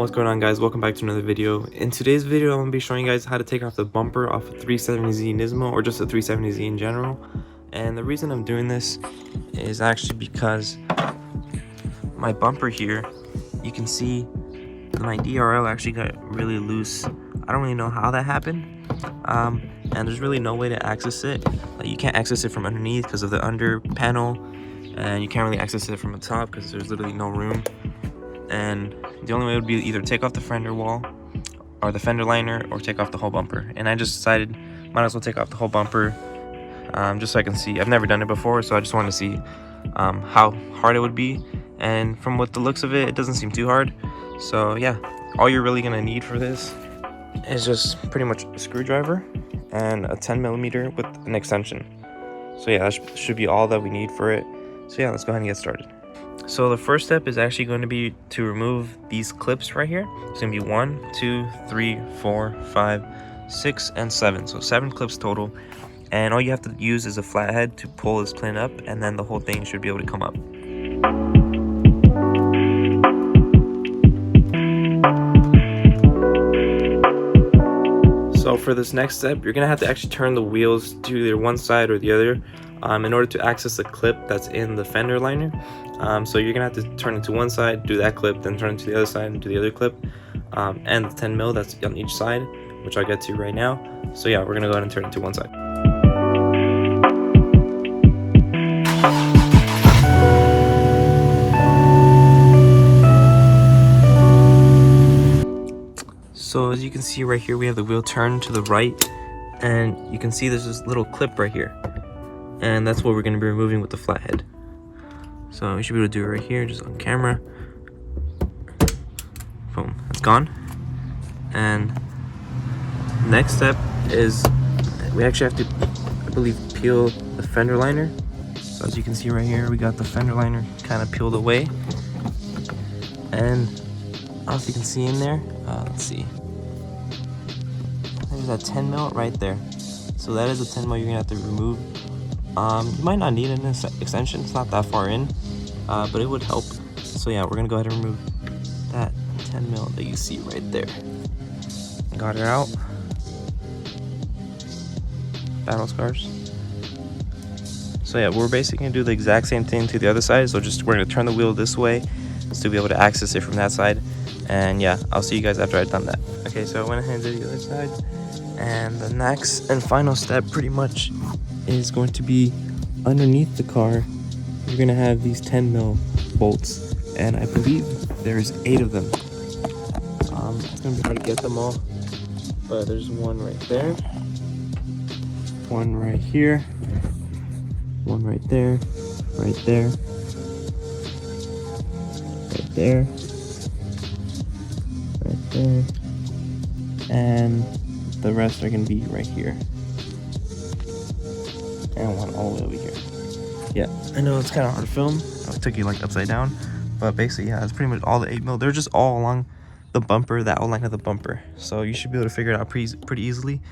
What's going on, guys? Welcome back to another video. In today's video, I'm going to be showing you guys how to take off the bumper off a 370Z Nismo, or just a 370Z in general. And the reason I'm doing this is actually because my bumper here, you can see my DRL actually got really loose. I don't really know how that happened, and there's really no way to access it. Like, you can't access it from underneath because of the under panel, and you can't really access it from the top because there's literally no room. And the only way would be either take off the fender wall or the fender liner, or take off the whole bumper. And I just decided might as well take off the whole bumper, just so I can see. I've never done it before, so I just wanted to see how hard it would be. And from what the looks of it, it doesn't seem too hard. So yeah, all you're really gonna need for this is just pretty much a screwdriver and a 10mm with an extension. So yeah, that should be all that we need for it. So yeah, let's go ahead and get started. So the first step is actually going to be to remove these clips right here. It's going to be 1, 2, 3, 4, 5, 6, and 7. So 7 clips total. And all you have to use is a flathead to pull this plane up, and then the whole thing should be able to come up. So for this next step, you're going to have to actually turn the wheels to either one side or the other in order to access the clip that's in the fender liner. So you're going to have to turn it to one side, do that clip, then turn it to the other side and do the other clip, and the 10mm that's on each side, which I'll get to right now. So yeah, we're going to go ahead and turn it to one side. So as you can see right here, we have the wheel turned to the right, and you can see there's this little clip right here, and that's what we're going to be removing with the flathead. So you should be able to do it right here, just on camera. Boom, that's gone. And next step is we actually have to, I believe, peel the fender liner. So as you can see right here, we got the fender liner kind of peeled away, and I don't know if you can see in there. Let's see. There's that 10mm right there. So that is a 10mm you're gonna have to remove. You might not need an extension, it's not that far in, but it would help. So yeah, we're gonna go ahead and remove that 10mm that you see right there. Got it out. Battle scars. So yeah, we're basically gonna do the exact same thing to the other side. So we're gonna turn the wheel this way to be able to access it from that side. And yeah, I'll see you guys after I've done that. Okay, so I went ahead and did the other side. And the next and final step pretty much is going to be underneath the car. You're gonna have these 10mm bolts, and I believe there's 8 of them. It's gonna be hard to get them all, but there's one right there, one right here, one right there, right there, right there, right there, and the rest are gonna be right here. And one all the way over here. Yeah, I know it's kind of hard to film. I took you like upside down, but basically, yeah, it's pretty much all the 8mm. They're just all along the bumper, the outline of the bumper. So you should be able to figure it out pretty easily.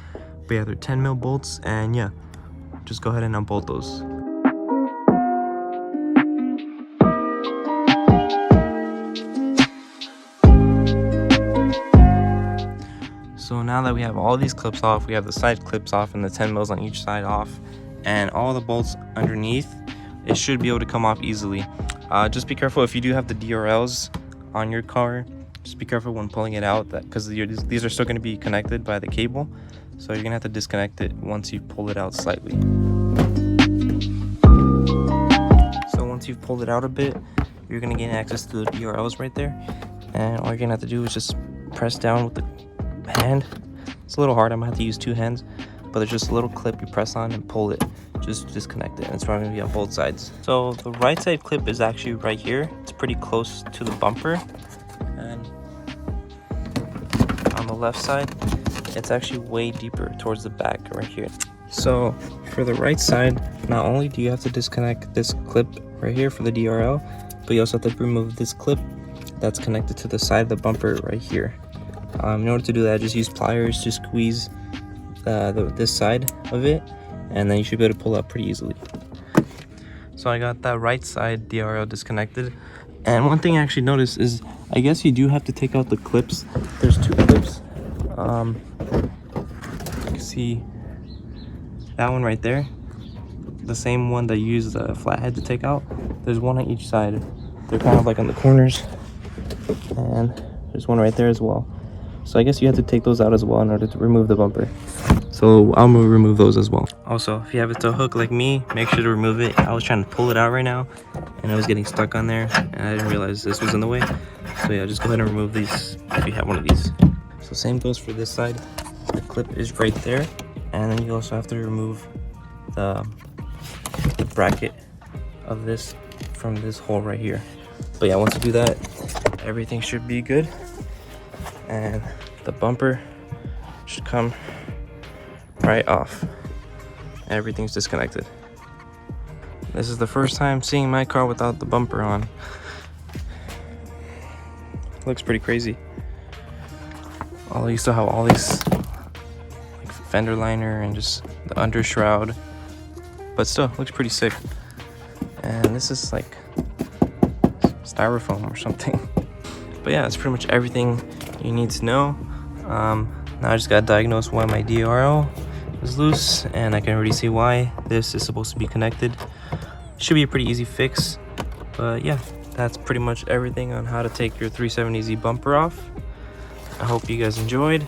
But yeah, they're 10mm bolts, and yeah, just go ahead and unbolt those. So now that we have all these clips off, we have the side clips off and the 10mm on each side off, and all the bolts underneath, it should be able to come off easily. Just be careful if you do have the DRLs on your car. Just be careful when pulling it out, because these are still going to be connected by the cable, so you're going to have to disconnect it once you pull it out slightly. So once you've pulled it out a bit, you're going to gain access to the DRLs right there, and all you're going to have to do is just press down with the hand. It's a little hard, I'm gonna have to use 2 hands, but there's just a little clip you press on and pull it, just disconnect it, and it's probably gonna be on both sides. So the right side clip is actually right here. It's pretty close to the bumper, and on the left side it's actually way deeper towards the back right here. So for the right side, not only do you have to disconnect this clip right here for the DRL, but you also have to remove this clip that's connected to the side of the bumper right here. In order to do that, just use pliers to squeeze this side of it, and then you should be able to pull out pretty easily. So I got that right side DRL disconnected, And one thing I actually noticed is, I guess you do have to take out the clips. There's 2 clips. You can see that one right there, the same one that you use the flathead to take out. There's one on each side. They're kind of like on the corners, and there's one right there as well. So I guess you have to take those out as well in order to remove the bumper. So I'll remove those as well. Also, if you have it to hook like me, make sure to remove it. I was trying to pull it out right now, and I was getting stuck on there, and I didn't realize this was in the way. So yeah, just go ahead and remove these if you have one of these. So same goes for this side. The clip is right there, and then you also have to remove the bracket of this from this hole right here. But yeah, once you do that, everything should be good, and the bumper should come right off. Everything's disconnected. This is the first time seeing my car without the bumper on. Looks pretty crazy. Although you still have all these like fender liner and just the under shroud, but still looks pretty sick. And this is like styrofoam or something. But yeah, that's pretty much everything you need to know. Now I just got diagnosed why my DRL is loose, and I can already see why this is supposed to be connected. Should be a pretty easy fix. But yeah, that's pretty much everything on how to take your 370Z bumper off. I hope you guys enjoyed,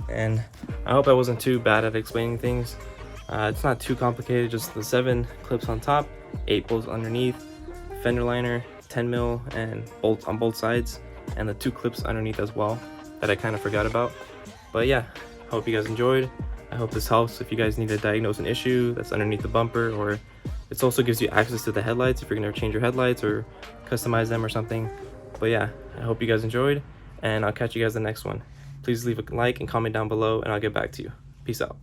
and I hope I wasn't too bad at explaining things. It's not too complicated, just the 7 clips on top, 8 bolts underneath, fender liner, 10 mil and bolts on both sides, and the 2 clips underneath as well that I kind of forgot about. But yeah, hope you guys enjoyed. I hope this helps if you guys need to diagnose an issue that's underneath the bumper, or it also gives you access to the headlights if you're going to change your headlights or customize them or something. But yeah, I hope you guys enjoyed, and I'll catch you guys in the next one. Please leave a like and comment down below, and I'll get back to you. Peace out.